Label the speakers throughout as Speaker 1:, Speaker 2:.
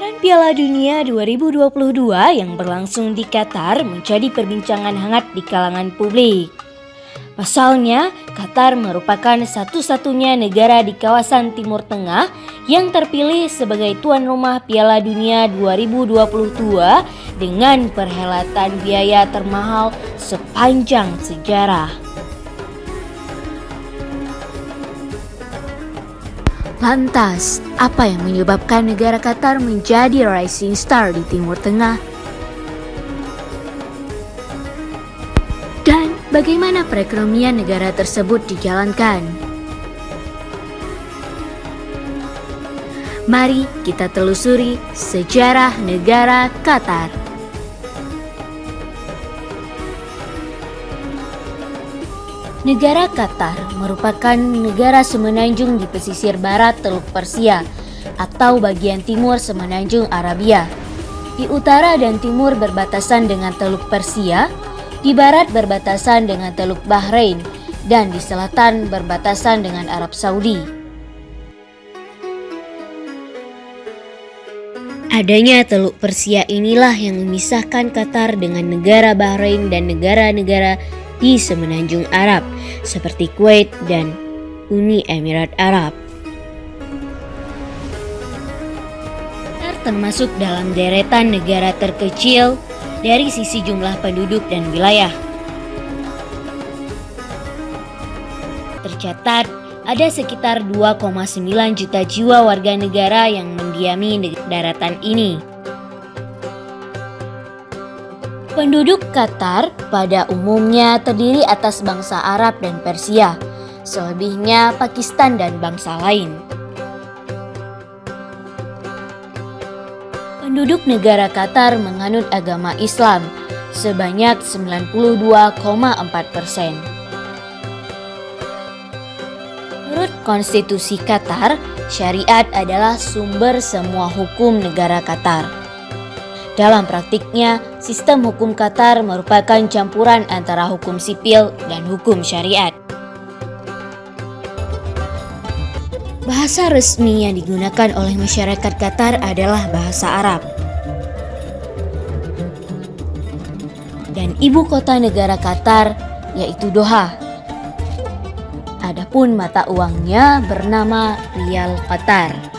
Speaker 1: Piala Dunia 2022 yang berlangsung di Qatar menjadi perbincangan hangat di kalangan publik. Pasalnya, Qatar merupakan satu-satunya negara di kawasan Timur Tengah yang terpilih sebagai tuan rumah Piala Dunia 2022 dengan perhelatan biaya termahal sepanjang sejarah. Lantas, apa yang menyebabkan negara Qatar menjadi rising star di Timur Tengah? Dan bagaimana perekonomian negara tersebut dijalankan? Mari kita telusuri sejarah negara Qatar. Negara Qatar merupakan negara semenanjung di pesisir barat Teluk Persia atau bagian timur semenanjung Arabia. Di utara dan timur berbatasan dengan Teluk Persia, di barat berbatasan dengan Teluk Bahrain, dan di selatan berbatasan dengan Arab Saudi. Adanya Teluk Persia inilah yang memisahkan Qatar dengan negara Bahrain dan negara-negara di semenanjung Arab seperti Kuwait dan Uni Emirat Arab. Qatar termasuk dalam deretan negara terkecil dari sisi jumlah penduduk dan wilayah. Tercatat ada sekitar 2,9 juta jiwa warga negara yang mendiami daratan ini. Penduduk Qatar pada umumnya terdiri atas bangsa Arab dan Persia, selebihnya Pakistan dan bangsa lain. Penduduk negara Qatar menganut agama Islam sebanyak 92,4%. Menurut konstitusi Qatar, syariat adalah sumber semua hukum negara Qatar. Dalam praktiknya, sistem hukum Qatar merupakan campuran antara hukum sipil dan hukum syariat. Bahasa resmi yang digunakan oleh masyarakat Qatar adalah bahasa Arab. Dan ibu kota negara Qatar yaitu Doha. Adapun mata uangnya bernama Rial Qatar.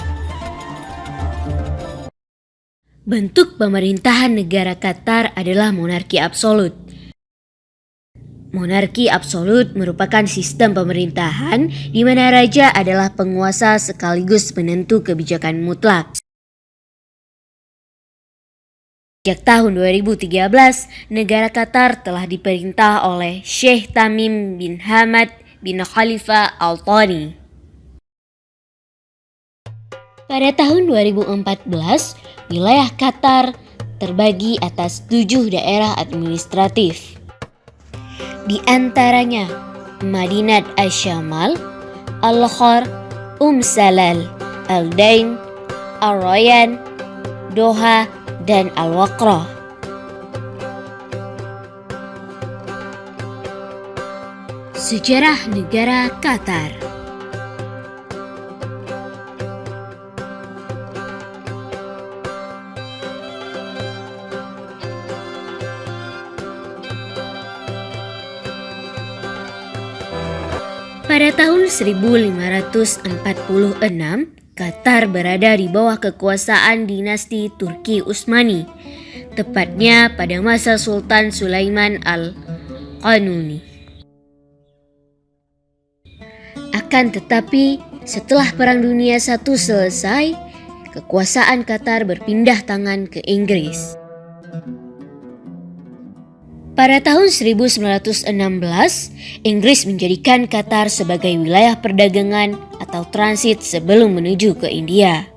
Speaker 1: Bentuk pemerintahan negara Qatar adalah monarki absolut. Monarki absolut merupakan sistem pemerintahan di mana raja adalah penguasa sekaligus penentu kebijakan mutlak. Sejak tahun 2013, negara Qatar telah diperintah oleh Sheikh Tamim bin Hamad bin Khalifa Al Thani. Pada tahun 2014, wilayah Qatar terbagi atas 7 daerah administratif. Di antaranya Madinat Asy-Syamal, Al-Khor, Salal, Al-Dain, Ar-Rayyan, Doha, dan Al-Waqrah. Sejarah negara Qatar. Pada tahun 1546, Qatar berada di bawah kekuasaan dinasti Turki Utsmani, tepatnya pada masa Sultan Sulaiman Al-Qanuni. Akan tetapi, setelah Perang Dunia I selesai, kekuasaan Qatar berpindah tangan ke Inggris. Pada tahun 1916, Inggris menjadikan Qatar sebagai wilayah perdagangan atau transit sebelum menuju ke India.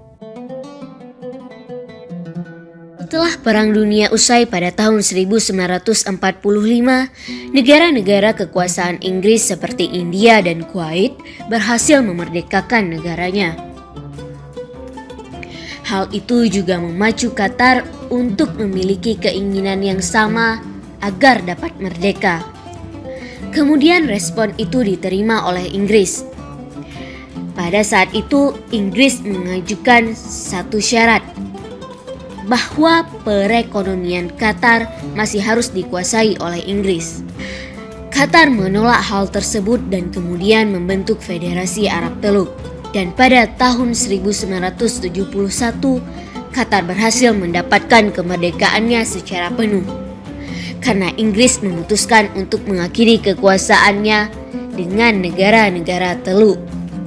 Speaker 1: Setelah Perang Dunia usai pada tahun 1945, negara-negara kekuasaan Inggris seperti India dan Kuwait berhasil memerdekakan negaranya. Hal itu juga memacu Qatar untuk memiliki keinginan yang sama agar dapat merdeka. Kemudian respon itu diterima oleh Inggris. Pada saat itu Inggris mengajukan satu syarat, bahwa perekonomian Qatar masih harus dikuasai oleh Inggris. Qatar menolak hal tersebut dan kemudian membentuk Federasi Arab Teluk. Dan pada tahun 1971, Qatar berhasil mendapatkan kemerdekaannya secara penuh. Karena Inggris memutuskan untuk mengakhiri kekuasaannya dengan negara-negara Teluk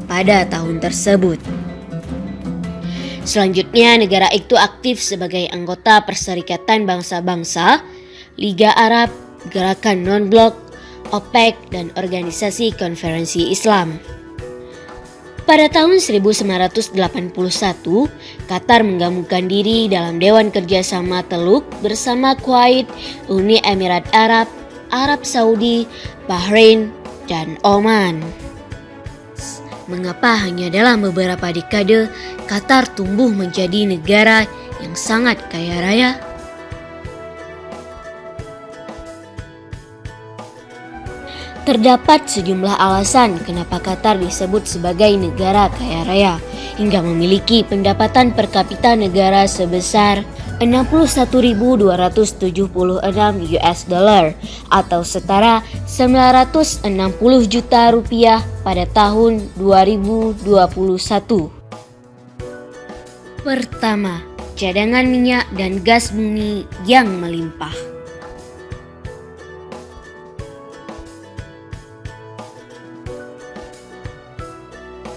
Speaker 1: pada tahun tersebut. Selanjutnya, negara itu aktif sebagai anggota Perserikatan Bangsa-Bangsa, Liga Arab, Gerakan Non-Blok, OPEC, dan Organisasi Konferensi Islam. Pada tahun 1981, Qatar menggabungkan diri dalam Dewan Kerjasama Teluk bersama Kuwait, Uni Emirat Arab, Arab Saudi, Bahrain, dan Oman. Mengapa hanya dalam beberapa dekade Qatar tumbuh menjadi negara yang sangat kaya raya? Terdapat sejumlah alasan kenapa Qatar disebut sebagai negara kaya raya hingga memiliki pendapatan per kapita negara sebesar 61.276 US dollar atau setara 960 juta rupiah pada tahun 2021. Pertama, cadangan minyak dan gas bumi yang melimpah.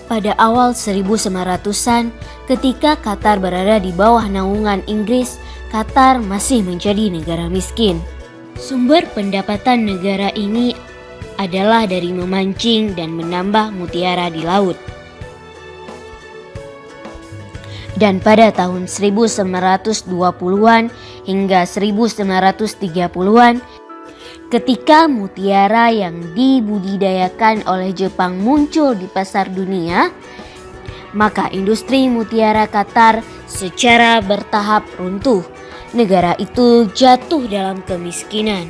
Speaker 1: Pada awal 1900-an, ketika Qatar berada di bawah naungan Inggris, Qatar masih menjadi negara miskin. Sumber pendapatan negara ini adalah dari memancing dan menambah mutiara di laut. Dan pada tahun 1920-an hingga 1930-an, ketika mutiara yang dibudidayakan oleh Jepang muncul di pasar dunia, maka industri mutiara Qatar secara bertahap runtuh. Negara itu jatuh dalam kemiskinan.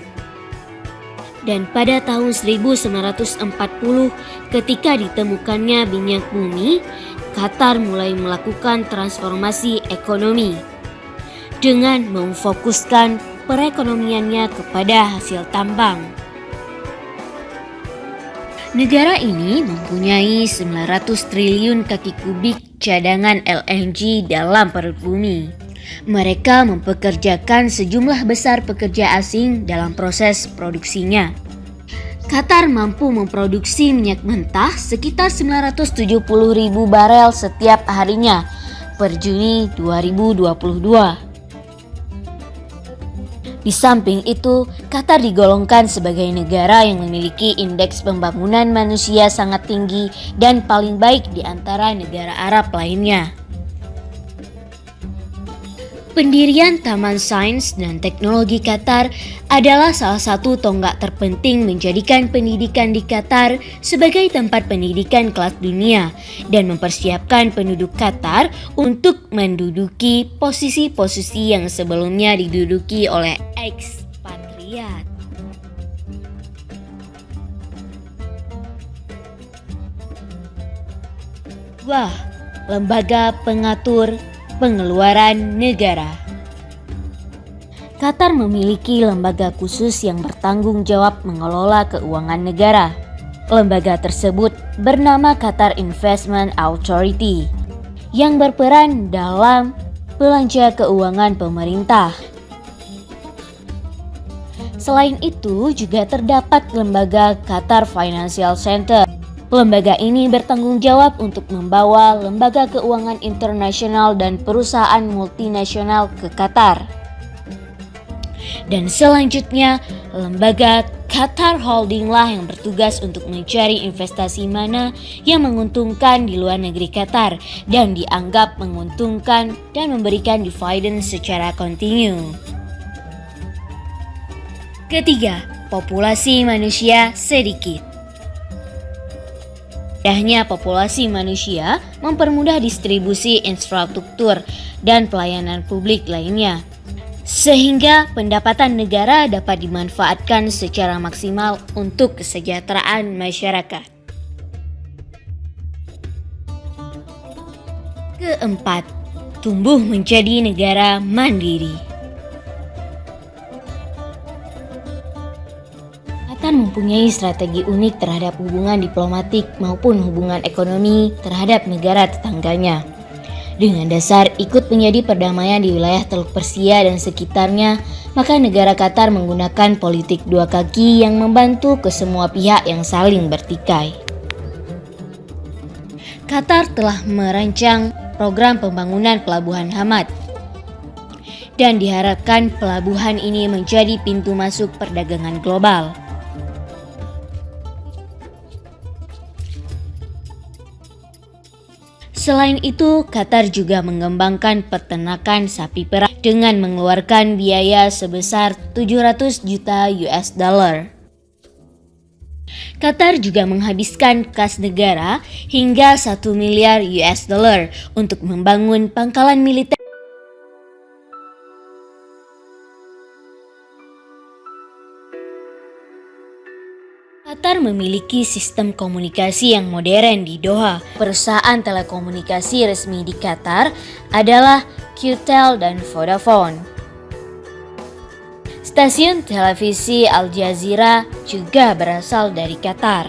Speaker 1: Dan pada tahun 1940, ketika ditemukannya minyak bumi, Qatar mulai melakukan transformasi ekonomi dengan memfokuskan perekonomiannya kepada hasil tambang. Negara ini mempunyai 900 triliun kaki kubik cadangan LNG dalam perut bumi. Mereka mempekerjakan sejumlah besar pekerja asing dalam proses produksinya. Qatar mampu memproduksi minyak mentah sekitar 970.000 barel setiap harinya per Juni 2022. Di samping itu, Qatar digolongkan sebagai negara yang memiliki indeks pembangunan manusia sangat tinggi dan paling baik di antara negara Arab lainnya. Pendirian Taman Sains dan Teknologi Qatar adalah salah satu tonggak terpenting menjadikan pendidikan di Qatar sebagai tempat pendidikan kelas dunia dan mempersiapkan penduduk Qatar untuk menduduki posisi-posisi yang sebelumnya diduduki oleh ekspatriat. Wah, lembaga pengatur pengeluaran negara. Qatar memiliki lembaga khusus yang bertanggung jawab mengelola keuangan negara. Lembaga tersebut bernama Qatar Investment Authority yang berperan dalam belanja keuangan pemerintah. Selain itu, juga terdapat lembaga Qatar Financial Center. Lembaga ini bertanggung jawab untuk membawa lembaga keuangan internasional dan perusahaan multinasional ke Qatar. Dan selanjutnya, lembaga Qatar Holding lah yang bertugas untuk mencari investasi mana yang menguntungkan di luar negeri Qatar dan dianggap menguntungkan dan memberikan dividen secara kontinu. Ketiga, populasi manusia sedikit. Rendahnya populasi manusia mempermudah distribusi infrastruktur dan pelayanan publik lainnya, sehingga pendapatan negara dapat dimanfaatkan secara maksimal untuk kesejahteraan masyarakat. Keempat, tumbuh menjadi negara mandiri. Qatar mempunyai strategi unik terhadap hubungan diplomatik maupun hubungan ekonomi terhadap negara tetangganya. Dengan dasar ikut menjadi perdamaian di wilayah Teluk Persia dan sekitarnya, maka negara Qatar menggunakan politik dua kaki yang membantu ke semua pihak yang saling bertikai. Qatar telah merancang program pembangunan pelabuhan Hamad dan diharapkan pelabuhan ini menjadi pintu masuk perdagangan global. Selain itu, Qatar juga mengembangkan peternakan sapi perah dengan mengeluarkan biaya sebesar 700 juta US dollar. Qatar juga menghabiskan kas negara hingga 1 miliar US dollar untuk membangun pangkalan militer. Qatar memiliki sistem komunikasi yang modern di Doha. Perusahaan telekomunikasi resmi di Qatar adalah QTEL dan Vodafone. Stasiun televisi Al Jazeera juga berasal dari Qatar.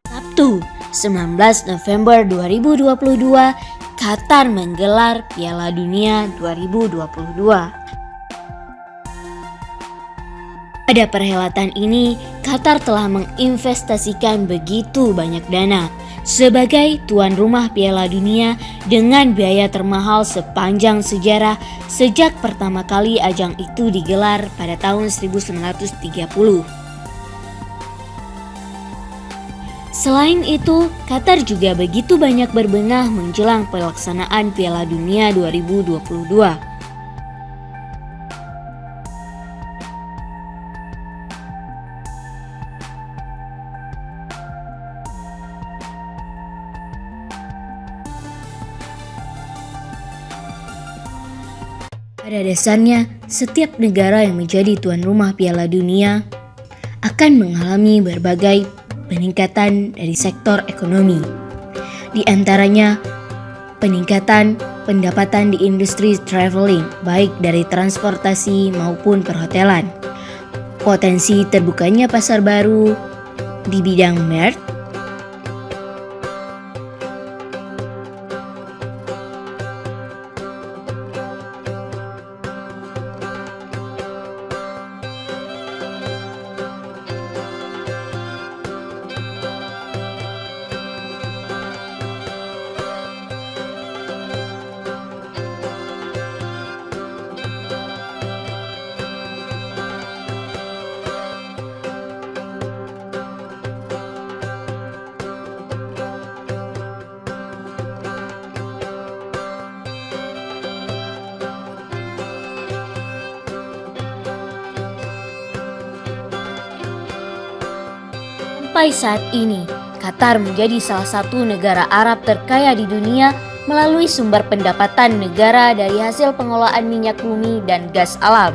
Speaker 1: Sabtu, 19 November 2022, Qatar menggelar Piala Dunia 2022. Pada perhelatan ini, Qatar telah menginvestasikan begitu banyak dana sebagai tuan rumah Piala Dunia dengan biaya termahal sepanjang sejarah sejak pertama kali ajang itu digelar pada tahun 1930. Selain itu, Qatar juga begitu banyak berbenah menjelang pelaksanaan Piala Dunia 2022. Pada dasarnya, setiap negara yang menjadi tuan rumah Piala Dunia akan mengalami berbagai peningkatan dari sektor ekonomi. Di antaranya, peningkatan pendapatan di industri traveling, baik dari transportasi maupun perhotelan. Potensi terbukanya pasar baru di bidang merch, Sampai saat ini, Qatar menjadi salah satu negara Arab terkaya di dunia melalui sumber pendapatan negara dari hasil pengelolaan minyak bumi dan gas alam.